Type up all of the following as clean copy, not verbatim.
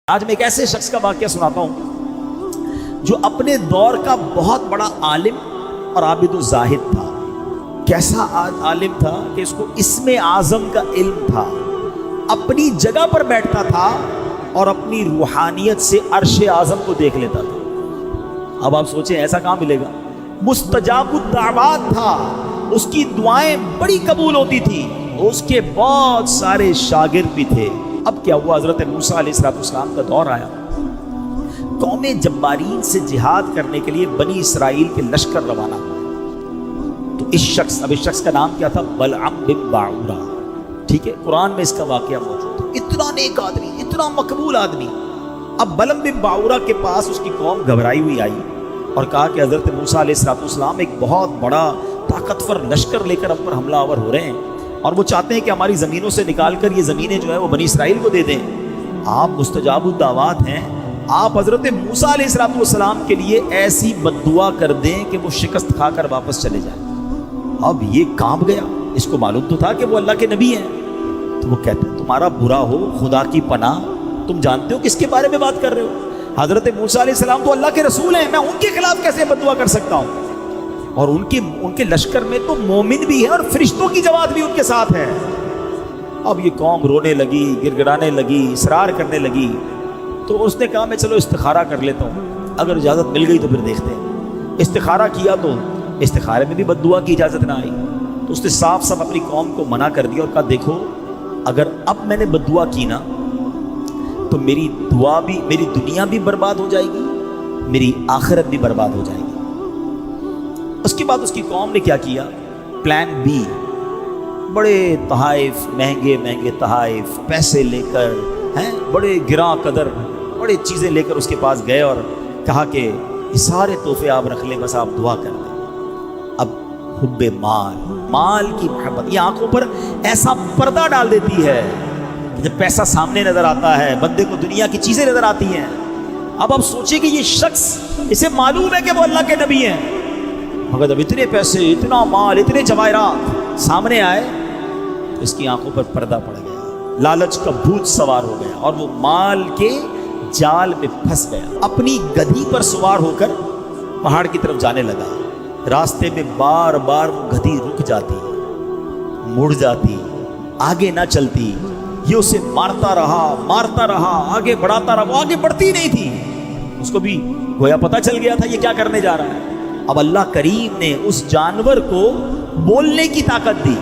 آج میں ایک ایسے شخص کا واقعہ سناتا ہوں جو اپنے دور کا بہت بڑا عالم اور عابد و زاہد تھا۔ کیسا عالم تھا کہ اس کو اسم اعظم کا علم تھا، اپنی جگہ پر بیٹھتا تھا اور اپنی روحانیت سے عرش اعظم کو دیکھ لیتا تھا۔ اب آپ سوچیں ایسا کہاں ملے گا؟ مستجاب الدعوات تھا، اس کی دعائیں بڑی قبول ہوتی تھی، اس کے بہت سارے شاگرد بھی تھے۔ اب کیا ہوا؟ حضرت موسیٰ علیہ السلام کا دور آیا، قوم جبارین سے جہاد کرنے کے لیے بنی اسرائیل کے لشکر روانہ ہوئے۔ تو اس شخص کا نام کیا تھا؟ بلعم بن باعورہ۔ ٹھیک ہے، قرآن میں اس کا واقعہ موجود ہے۔ اتنا نیک آدمی، اتنا مقبول آدمی۔ اب بلعم بن باعورہ کے پاس اس کی قوم گھبرائی ہوئی آئی اور کہا کہ حضرت موسیٰ علیہ السلام ایک بہت بڑا طاقتور لشکر لے کر ہم پر حملہ آور ہو رہے ہیں اور وہ چاہتے ہیں کہ ہماری زمینوں سے نکال کر یہ زمینیں جو ہے وہ بنی اسرائیل کو دے دیں۔ آپ مستجاب الدعوات ہیں، آپ حضرت موسیٰ علیہ السلام کے لیے ایسی بد دعا کر دیں کہ وہ شکست کھا کر واپس چلے جائیں۔ اب یہ کانپ گیا، اس کو معلوم تو تھا کہ وہ اللہ کے نبی ہیں۔ تو وہ کہتے ہیں تمہارا برا ہو، خدا کی پناہ، تم جانتے ہو کس کے بارے میں بات کر رہے ہو؟ حضرت موسیٰ علیہ السلام تو اللہ کے رسول ہیں، میں ان کے خلاف کیسے بد دعا کر سکتا ہوں؟ اور ان کے لشکر میں تو مومن بھی ہے اور فرشتوں کی جماعت بھی ان کے ساتھ ہے۔ اب یہ قوم رونے لگی، گڑگڑانے لگی، اصرار کرنے لگی۔ تو اس نے کہا میں چلو استخارہ کر لیتا ہوں، اگر اجازت مل گئی تو پھر دیکھتے ہیں۔ استخارہ کیا تو استخارے میں بھی بد دعا کی اجازت نہ آئی، تو اس نے صاف اپنی قوم کو منع کر دیا اور کہا دیکھو اگر اب میں نے بد دعا کی نا تو میری دنیا بھی برباد ہو جائے گی، میری آخرت بھی برباد ہو جائے گی۔ اس کے بعد اس کی قوم نے کیا کیا؟ پلان بی، بڑے تحائف، مہنگے تحائف، پیسے لے کر، بڑے گراں قدر بڑے چیزیں لے کر اس کے پاس گئے اور کہا کہ یہ سارے تحفے آپ رکھ لیں، بس آپ دعا کر دیں۔ اب حب مال کی محبت یہ آنکھوں پر ایسا پردہ ڈال دیتی ہے کہ جب پیسہ سامنے نظر آتا ہے بندے کو دنیا کی چیزیں نظر آتی ہیں۔ اب آپ سوچیں کہ یہ شخص، اسے معلوم ہے کہ وہ اللہ کے نبی ہیں، مگر جب اتنے پیسے، اتنا مال، اتنے جواہرات سامنے آئے تو اس کی آنکھوں پر پردہ پڑ گیا، لالچ کا بھوت سوار ہو گیا اور وہ مال کے جال میں پھنس گیا۔ اپنی گدھی پر سوار ہو کر پہاڑ کی طرف جانے لگا۔ راستے میں بار بار وہ گدھی رک جاتی، مڑ جاتی، آگے نہ چلتی۔ یہ اسے مارتا رہا، آگے بڑھاتا رہا، وہ آگے بڑھتی نہیں تھی۔ اس کو بھی گویا پتہ چل گیا تھا یہ کیا کرنے جا رہا ہے۔ اب اللہ کریم نے اس جانور کو بولنے کی طاقت دی،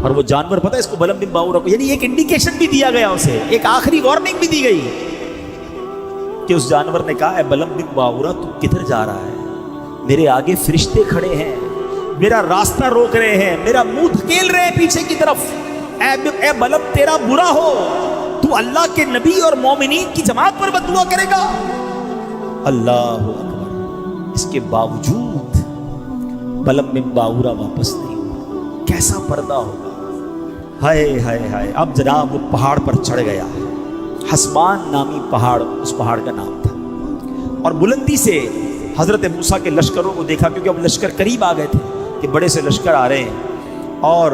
اور وہ جانور پتہ ہے اس کو بلعم بن باعورہ کو، یعنی ایک انڈیکیشن بھی دیا گیا اسے، ایک آخری وارننگ بھی دی گئی کہ اس جانور نے کہا اے بلعم بن باعورہ تو کدھر جا رہا ہے؟ میرے آگے فرشتے کھڑے ہیں، میرا راستہ روک رہے ہیں، میرا منہ دھکیل رہے ہیں پیچھے کی طرف۔ اے بلعم تیرا برا ہو، تو اللہ کے نبی اور مومنین کی جماعت پر بد دعا کرے گا؟ اللہ اکبر۔ اس کے باوجود بلعم بن باعورہ واپس نہیں ہوا۔ کیسا پردہ ہوگا! ہائے ہائے ہائے! اب جناب وہ پہاڑ پر چڑھ گیا، حسبان نامی پہاڑ اس پہاڑ کا نام تھا، اور بلندی سے حضرت موسیٰ کے لشکروں کو دیکھا، کیونکہ اب لشکر قریب آ گئے تھے کہ بڑے سے لشکر آ رہے ہیں، اور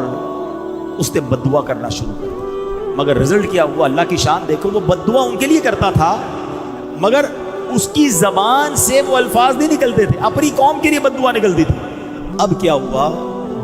اس نے بد دعا کرنا شروع کر دیا۔ مگر رزلٹ کیا ہوا؟ اللہ کی شان دیکھو، وہ بد دعا ان کے لیے کرتا تھا مگر اس کی زبان سے وہ الفاظ نہیں نکلتے تھے، اپنی قوم کے لیے بد دعا نکلتی تھی۔ اب کیا ہوا؟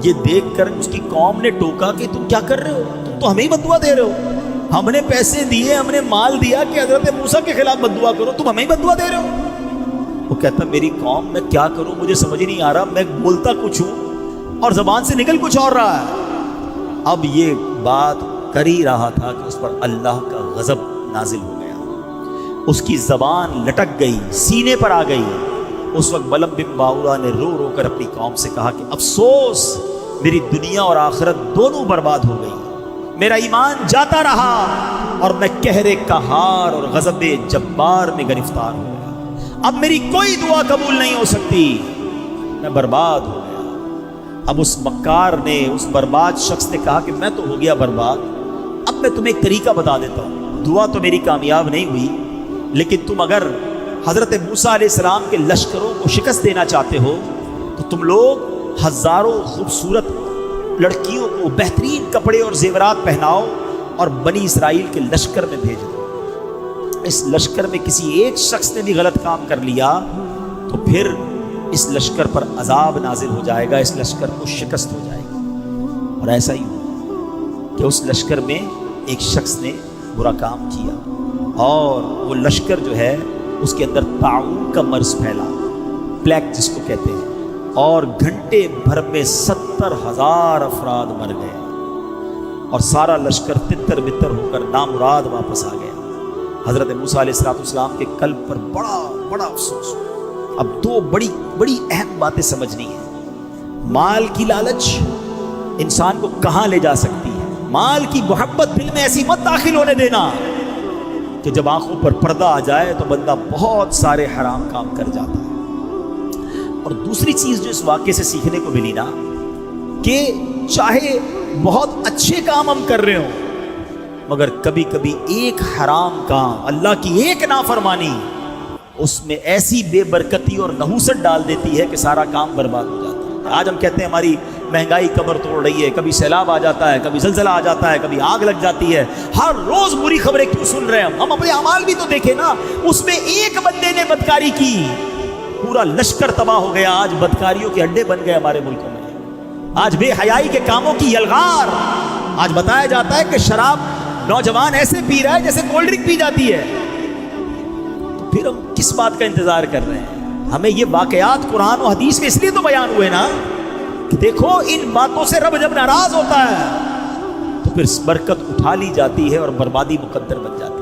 یہ دیکھ کر اس کی قوم نے ٹوکا کہ تم کیا کر رہے ہو؟ تم تو ہمیں ہی بد دعا دے رہے ہو، ہم نے پیسے دیے، ہم نے مال دیا کہ حضرت موسیٰ کے خلاف بد دعا کرو، تم ہمیں ہی بد دعا دے رہے ہو۔ وہ کہتا میری قوم، میں کیا کروں، مجھے سمجھ نہیں آ رہا، میں بولتا کچھ ہوں اور زبان سے نکل کچھ اور رہا ہے۔ اب یہ بات کر ہی رہا تھا کہ اس پر اللہ کا غضب نازل ہو گیا، اس کی زبان لٹک گئی، سینے پر آ گئی۔ اس وقت بلعم بن باعورہ نے رو رو کر اپنی قوم سے کہا کہ افسوس، میری دنیا اور آخرت دونوں برباد ہو گئی، میرا ایمان جاتا رہا اور میں قہر قہار اور غضب جبار میں گرفتار ہو گیا۔ اب میری کوئی دعا قبول نہیں ہو سکتی، میں برباد ہو گیا۔ اب اس مکار نے، اس برباد شخص نے کہا کہ میں تو ہو گیا برباد، اب میں تمہیں ایک طریقہ بتا دیتا ہوں، دعا تو میری کامیاب نہیں ہوئی، لیکن تم اگر حضرت موسیٰ علیہ السلام کے لشکروں کو شکست دینا چاہتے ہو تو تم لوگ ہزاروں خوبصورت لڑکیوں کو بہترین کپڑے اور زیورات پہناؤ اور بنی اسرائیل کے لشکر میں بھیج دو۔ اس لشکر میں کسی ایک شخص نے بھی غلط کام کر لیا تو پھر اس لشکر پر عذاب نازل ہو جائے گا، اس لشکر کو شکست ہو جائے گی۔ اور ایسا ہی ہوا کہ اس لشکر میں ایک شخص نے برا کام کیا اور وہ لشکر جو ہے اس کے اندر طاعون کا مرض پھیلا، پلیگ جس کو کہتے ہیں، اور گھنٹے بھر میں 70,000 افراد مر گئے اور سارا لشکر تتر بتر ہو کر نامراد واپس آ گیا۔ حضرت موسیٰ علیہ السلام کے قلب پر بڑا افسوس ہوا۔ اب دو بڑی اہم باتیں سمجھنی ہیں۔ مال کی لالچ انسان کو کہاں لے جا سکتی ہے؟ مال کی محبت دل میں ایسی مت داخل ہونے دینا کہ جب آنکھوں پر پردہ آ جائے تو بندہ بہت سارے حرام کام کر جاتا ہے۔ اور دوسری چیز جو اس واقعے سے سیکھنے کو ملی نا، کہ چاہے بہت اچھے کام ہم کر رہے ہوں مگر کبھی کبھی ایک حرام کام، اللہ کی ایک نافرمانی، اس میں ایسی بے برکتی اور نحوست ڈال دیتی ہے کہ سارا کام برباد ہو جاتا ہے۔ آج ہم کہتے ہیں ہماری مہنگائی کمر توڑ رہی ہے، کبھی سیلاب آ جاتا ہے، کبھی زلزلہ آ جاتا ہے، کبھی آگ لگ جاتی ہے، ہر روز بری خبریں کیوں سن رہے ہیں ہم اپنے اعمال بھی تو دیکھیں نا۔ اس میں ایک بندے نے بدکاری کی، پورا لشکر تباہ ہو گیا۔ آج بدکاریوں کے اڈے بن گئے ہمارے ملکوں میں، آج بے حیائی کے کاموں کی یلغار۔ آج بتایا جاتا ہے کہ شراب نوجوان ایسے پی رہا ہے جیسے کولڈ ڈرنک پی جاتی ہے۔ تو پھر ہم کس بات کا انتظار کر رہے ہیں؟ ہمیں یہ واقعات قرآن و حدیث میں اس لیے تو بیان ہوئے نا کہ دیکھو ان باتوں سے رب جب ناراض ہوتا ہے تو پھر برکت اٹھا لی جاتی ہے اور بربادی مقدر بن جاتی ہے۔